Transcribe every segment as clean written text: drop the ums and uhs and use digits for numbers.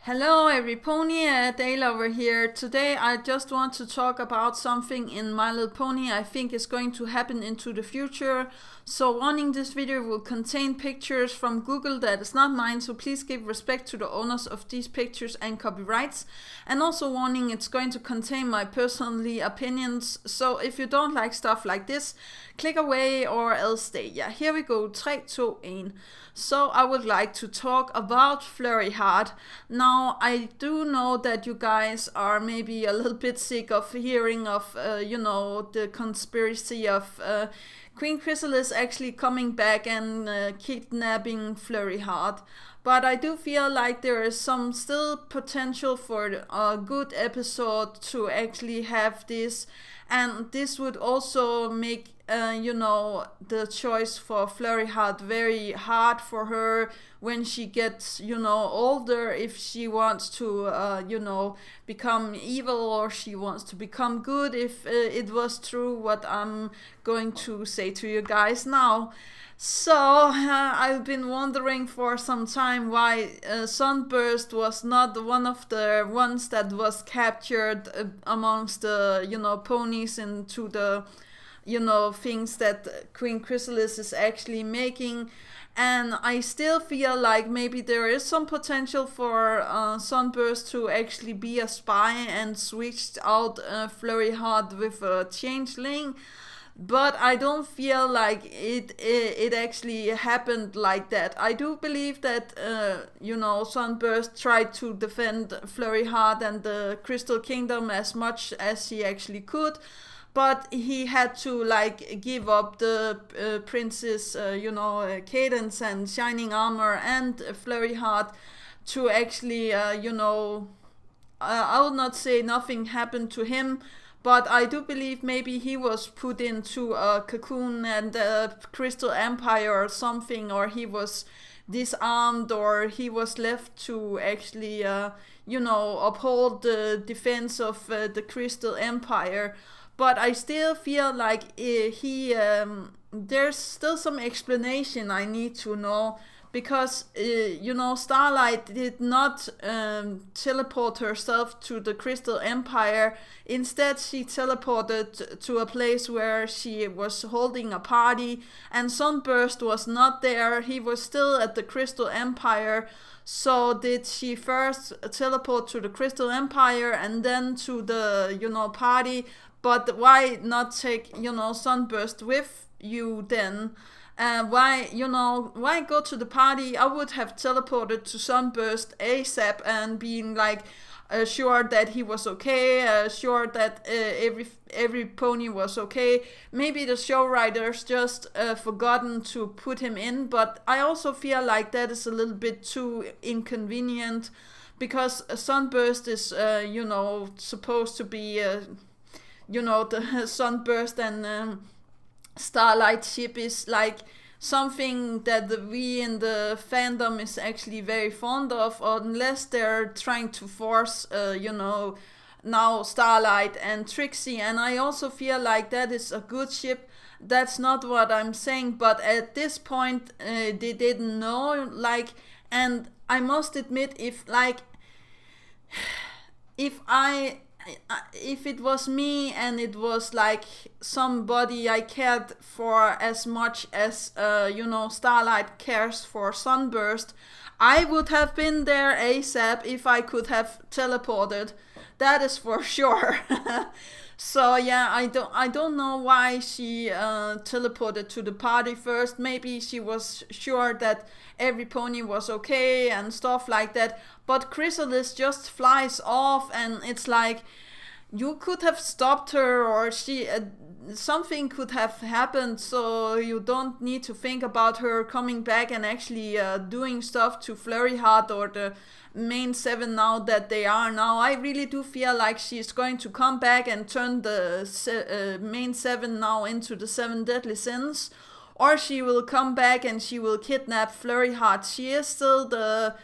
Hello every pony, Dale over here. Today I just want to talk about something in My Little Pony I think is going to happen into the future. So warning, this video will contain pictures from Google that is not mine, so please give respect to the owners of these pictures and copyrights. And also warning, it's going to contain my personal opinions, so if you don't like stuff like this, click away or else stay. Yeah, here we go, 3, 2, 1. So I would like to talk about Flurry Heart. Now I do know that you guys are maybe a little bit sick of hearing of the conspiracy of Queen Chrysalis actually coming back and kidnapping Flurry Heart. But I do feel like there is some still potential for a good episode to actually have this, and this would also make the choice for Flurry Heart very hard for her when she gets older, if she wants to become evil or she wants to become good, if it was true what I'm going to say to you guys now. So I've been wondering for some time why Sunburst was not one of the ones that was captured amongst the ponies into the things that Queen Chrysalis is actually making. And I still feel like maybe there is some potential for Sunburst to actually be a spy and switched out Flurry Heart with a changeling. But I don't feel like it actually happened like that. I do believe that Sunburst tried to defend Flurry Heart and the Crystal Kingdom as much as he actually could, but he had to give up the Princess Cadence and Shining Armor and Flurry Heart to actually I will not say nothing happened to him, but I do believe maybe he was put into a cocoon and a Crystal Empire or something, or he was disarmed, or he was left to actually uphold the defense of the Crystal Empire. But I still feel like there's still some explanation I need to know, because Starlight did not teleport herself to the Crystal Empire. Instead, she teleported to a place where she was holding a party, and Sunburst was not there. He was still at the Crystal Empire. So did she first teleport to the Crystal Empire and then to the party? But why not take Sunburst with you then? Why go to the party? I would have teleported to Sunburst ASAP and being sure that he was okay, sure that every pony was okay. Maybe the show writers just forgotten to put him in, but I also feel like that is a little bit too inconvenient, because Sunburst is supposed to be the Sunburst and Starlight ship is something that we in the fandom is actually very fond of, unless they're trying to force now Starlight and Trixie. And I also feel like that is a good ship. That's not what I'm saying, but at this point they didn't know, and I must admit, if it was me and it was somebody I cared for as much as Starlight cares for Sunburst, I would have been there ASAP if I could have teleported. That is for sure. So yeah, I don't know why she teleported to the party first. Maybe she was sure that every pony was okay and stuff like that. But Chrysalis just flies off, and it's you could have stopped her, or something could have happened, so you don't need to think about her coming back and actually doing stuff to Flurry Heart or the main 7 now that they are now. I really do feel like she's going to come back and turn the main 7 now into the 7 deadly sins, or she will come back and she will kidnap Flurry Heart. She is still the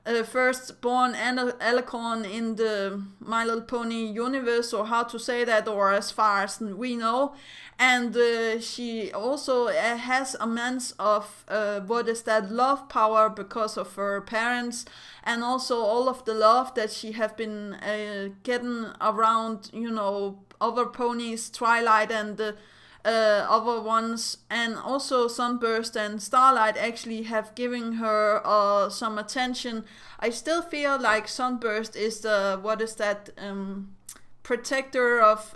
firstborn alicorn in the My Little Pony universe, or how to say that, or as far as we know. And she also has immense of love power because of her parents, and also all of the love that she have been getting around, other ponies, Twilight and the other ones, and also Sunburst and Starlight actually have given her some attention. I still feel like Sunburst is the protector of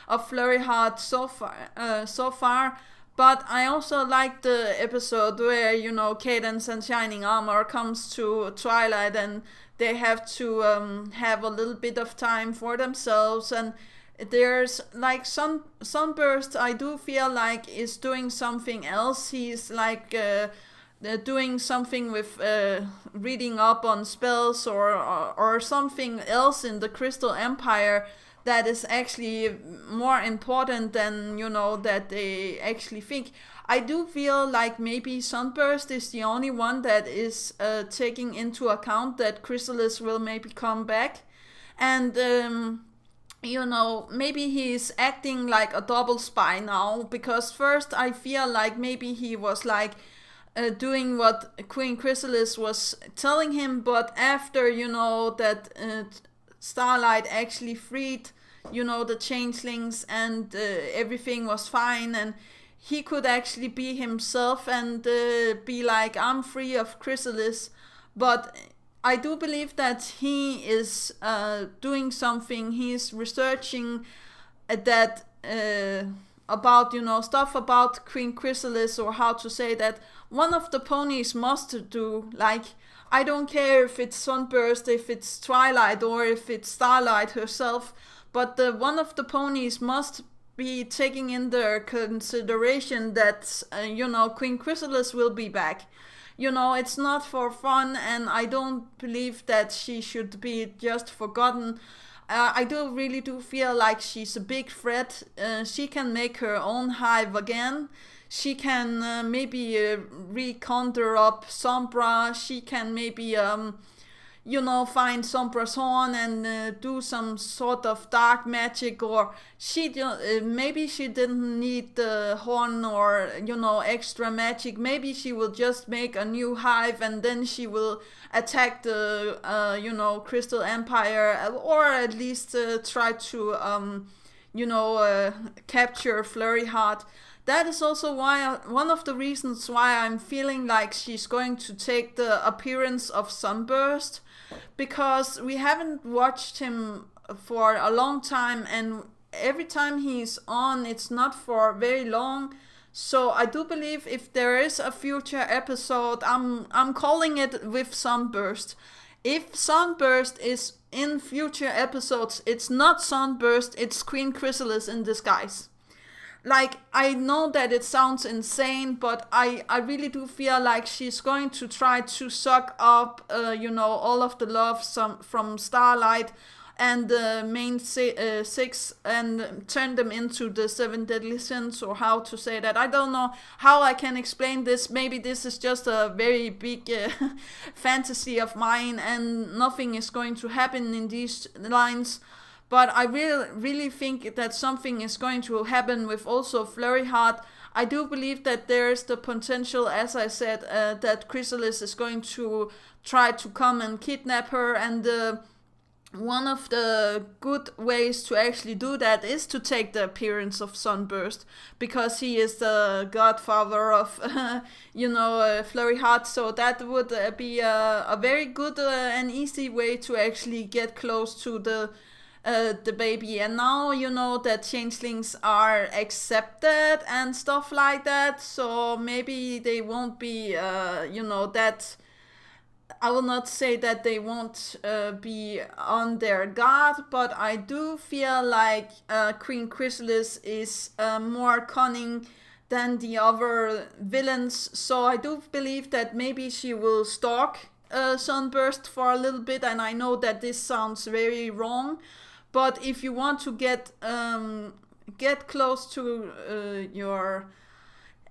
of Flurry Heart so far. But I also like the episode where Cadence and Shining Armor comes to Twilight, and they have to have a little bit of time for themselves. And there's like Sunburst, I do feel like is doing something else. He's like doing something with reading up on spells or something else in the Crystal Empire that is actually more important than that they actually think. I do feel like maybe Sunburst is the only one that is taking into account that Chrysalis will maybe come back, and maybe he's acting like a double spy now, because first I feel like maybe he was like doing what Queen Chrysalis was telling him, but after that Starlight actually freed the changelings, and everything was fine, and he could actually be himself and be like, I'm free of Chrysalis. But I do believe that he is doing something. He's researching that about stuff about Queen Chrysalis, or how to say that one of the ponies must do. Like, I don't care if it's Sunburst, if it's Twilight, or if it's Starlight herself, but one of the ponies must be taking into consideration that Queen Chrysalis will be back. It's not for fun, and I don't believe that she should be just forgotten. I really do feel like she's a big threat. She can make her own hive again. She can maybe reconjure up Sombra. She can maybe find Sombra's horn and do some sort of dark magic, or maybe she didn't need the horn or extra magic. Maybe she will just make a new hive, and then she will attack the Crystal Empire, or at least try to capture Flurry Heart. That is also one of the reasons why I'm feeling like she's going to take the appearance of Sunburst, because we haven't watched him for a long time, and every time he's on, it's not for very long. So I do believe if there is a future episode, I'm calling it with Sunburst. If Sunburst is in future episodes, it's not Sunburst, it's Queen Chrysalis in disguise. Like, I know that it sounds insane, but I really do feel like she's going to try to suck up, all of the love from Starlight and the main six, and turn them into the 7 deadly sins, or how to say that. I don't know how I can explain this. Maybe this is just a very big fantasy of mine, and nothing is going to happen in these lines. But I really think that something is going to happen with also Flurry Heart. I do believe that there is the potential, as I said, that Chrysalis is going to try to come and kidnap her. And one of the good ways to actually do that is to take the appearance of Sunburst, because he is the godfather of, Flurry Heart. So that would be a very good and easy way to actually get close to the baby. And now that changelings are accepted and stuff like that, so maybe they won't be that, I will not say that they won't be on their guard, but I do feel like Queen Chrysalis is more cunning than the other villains. So I do believe that maybe she will stalk Sunburst for a little bit, and I know that this sounds very wrong, but if you want to get close to your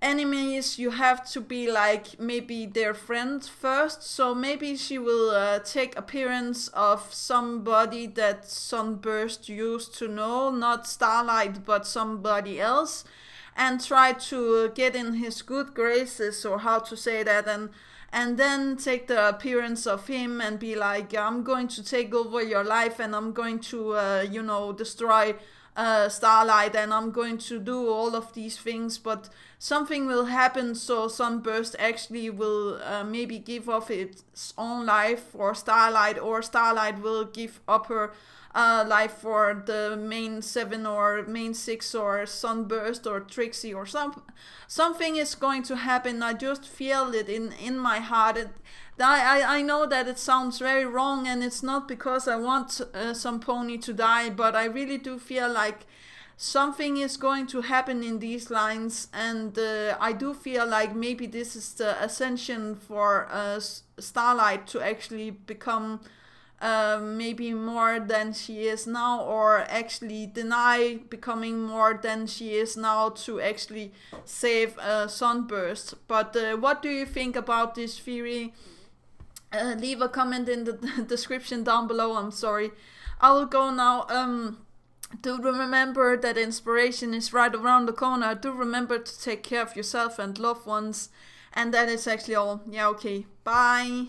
enemies, you have to be like maybe their friend first. So maybe she will take appearance of somebody that Sunburst used to know, not Starlight but somebody else, and try to get in his good graces, or how to say that, and then take the appearance of him and be like, I'm going to take over your life, and I'm going to destroy Starlight, and I'm going to do all of these things. But something will happen, so Sunburst actually will maybe give up its own life for Starlight, or Starlight will give up her life for the main 7 or main 6 or Sunburst or Trixie, or something is going to happen. I just feel it in my heart. I know that it sounds very wrong, and it's not because I want some pony to die, but I really do feel like something is going to happen in these lines, and I do feel like maybe this is the ascension for Starlight to actually become maybe more than she is now, or actually deny becoming more than she is now to actually save Sunburst. But what do you think about this theory? Leave a comment in the description down below. I'm sorry. I will go now. Do remember that inspiration is right around the corner. Do remember to take care of yourself and loved ones. And that is actually all. Yeah, okay. Bye.